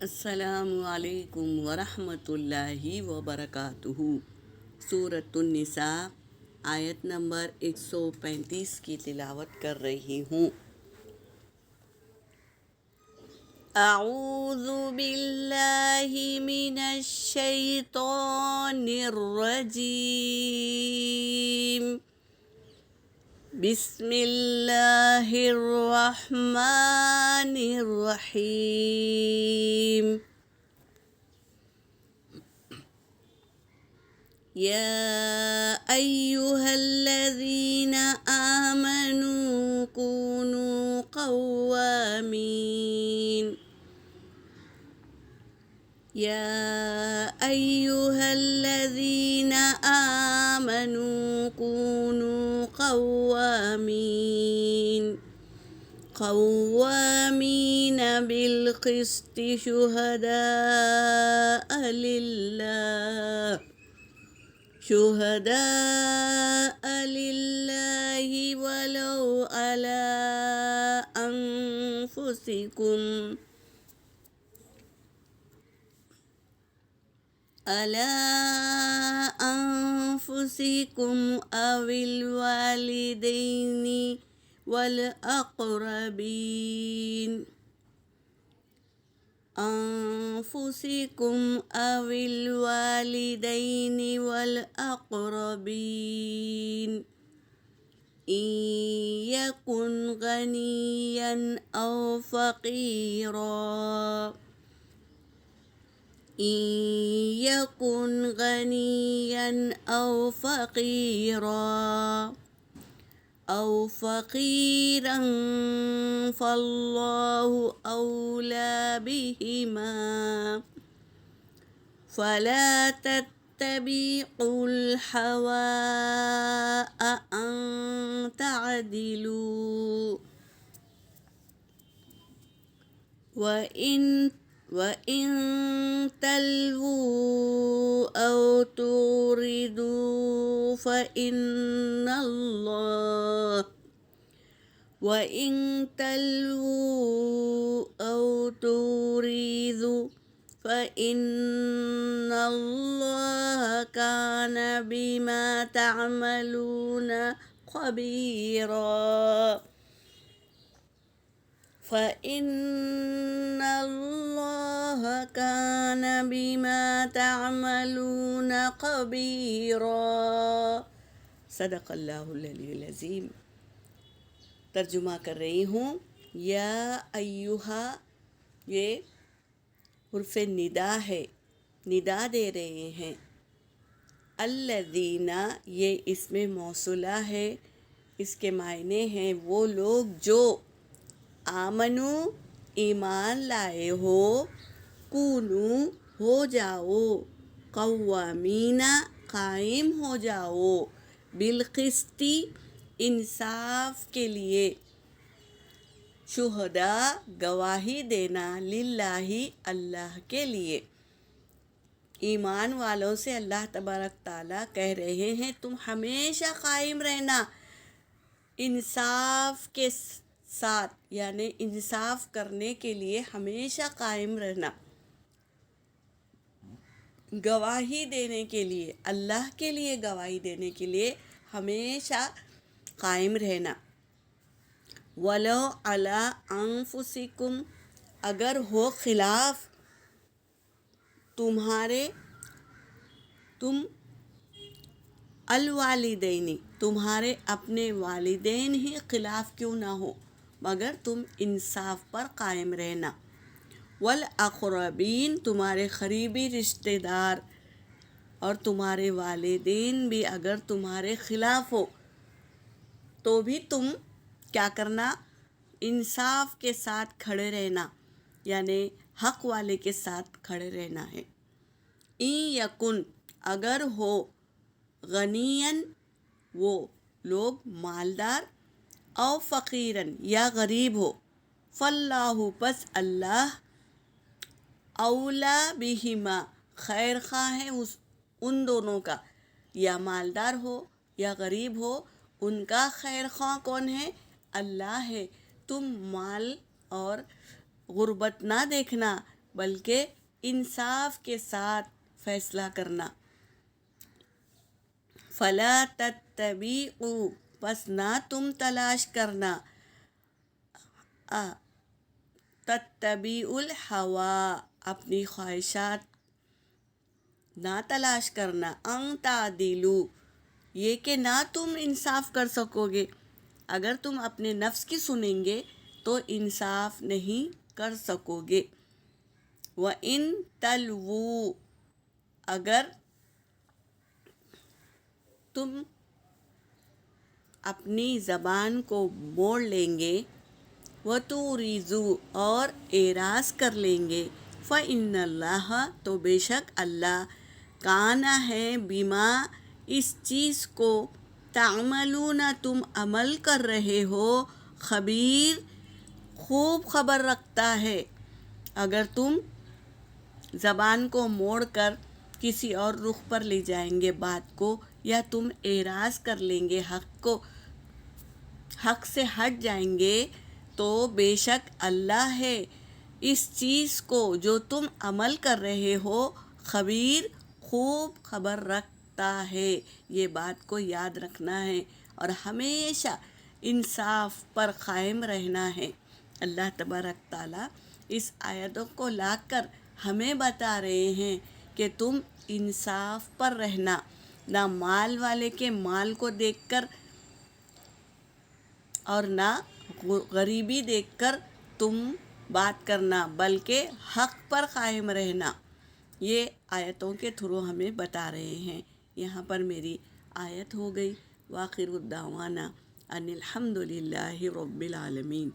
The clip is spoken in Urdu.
السلام علیکم ورحمۃ اللہ وبرکاتہ۔ سورۃ النساء آیت نمبر 135 کی تلاوت کر رہی ہوں۔ اعوذ باللہ من الشیطان الرجیم، بسم اللہ الرحمن الرحیم۔ یا ایہا الذین آمنوا کونوا قوامین، یا ایہا الذین آمنوا کونوا قوامین بالقسط شہداء للہ ولو علی انفسکم او الوالدین والأقربین، انفسکم او الوالدین والأقربین، ان یکن غنیا او فقیرا، إن يكن غنيا أو فقيرا فالله أولى بهما، فلا تتبعوا الهوى أن تعدلوا، وَإِن تَلْوُوا أَوْ تُعْرِضُوا فَإِنَّ اللَّهَ كَانَ بِمَا تَعْمَلُونَ خَبِيرًا، فَإِنَّ اللَّهَ كَانَ بِمَا تَعْمَلُونَ خَبِيرًا۔ صدق اللہ العلی العظیم۔ ترجمہ کر رہی ہوں۔ یا ایہا، یہ حرف ندا ہے، ندا دے رہے ہیں۔ الذین، یہ اسم موصولہ ہے، اس کے معنی ہیں وہ لوگ جو آمنو، ایمان لائے ہو، کونو، ہو جاؤ، قوامین، قائم ہو جاؤ، بالقسط، انصاف کے لیے، شہداء، گواہی دینا، للہ، اللہ کے لیے۔ ایمان والوں سے اللہ تبارک تعالیٰ کہہ رہے ہیں تم ہمیشہ قائم رہنا انصاف کے ساتھ، یعنی انصاف کرنے کے لیے ہمیشہ قائم رہنا، گواہی دینے کے لیے، اللہ کے لیے گواہی دینے کے لیے ہمیشہ قائم رہنا۔ وَلَوْ عَلَىٰ أَنفُسِكُمْ، اگر ہو خلاف تمہارے، تم الوالدین، تمہارے اپنے والدین ہی خلاف کیوں نہ ہو، مگر تم انصاف پر قائم رہنا۔ والاقربین، تمہارے قریبی رشتہ دار اور تمہارے والدین بھی اگر تمہارے خلاف ہو تو بھی تم کیا کرنا، انصاف کے ساتھ کھڑے رہنا، یعنی حق والے کے ساتھ کھڑے رہنا ہے۔ ان یکن، اگر ہو، غنین، وہ لوگ مالدار، او فقیرن، یا غریب ہو، فاللہ، پس اللہ، اولا بہما، خیر خواہ ہے ان دونوں کا، یا مالدار ہو یا غریب ہو، ان کا خیر خواہ کون ہے؟ اللہ ہے۔ تم مال اور غربت نہ دیکھنا، بلکہ انصاف کے ساتھ فیصلہ کرنا. فلا تتبعوا، پس نہ تم تلاش کرنا، تتبعوا الہوا، اپنی خواہشات نہ تلاش کرنا، ان تعدلوا، یہ کہ نہ تم انصاف کر سکو گے. اگر تم اپنے نفس کی سنیں گے تو انصاف نہیں کر سکو گے. وَإِن تَلْوُوا، اگر تم اپنی زبان کو موڑ لیں گے، وَتُورِزُوا، اور اعراض کر لیں گے، فَإِنَّ اللَّهَ، تو بے شک اللہ، کان ہے، بما، اس چیز کو، تعملون، تم عمل کر رہے ہو، خبیر، خوب خبر رکھتا ہے. اگر تم زبان کو موڑ کر کسی اور رخ پر لے جائیں گے بات کو، یا تم اعراض کر لیں گے حق سے ہٹ جائیں گے، تو بے شک اللہ ہے اس چیز کو جو تم عمل کر رہے ہو، خبیر، خوب خبر رکھتا ہے. یہ بات کو یاد رکھنا ہے اور ہمیشہ انصاف پر قائم رہنا ہے. اللہ تبارک تعالیٰ اس آیتوں کو لا کر ہمیں بتا رہے ہیں کہ تم انصاف پر رہنا، نہ مال والے کے مال کو دیکھ کر اور نہ غریبی دیکھ کر تم بات کرنا، بلکہ حق پر قائم رہنا. یہ آیتوں کے تھرو ہمیں بتا رہے ہیں. یہاں پر میری آیت ہو گئی. وآخر الدعوانا ان الحمد للہ رب العالمین.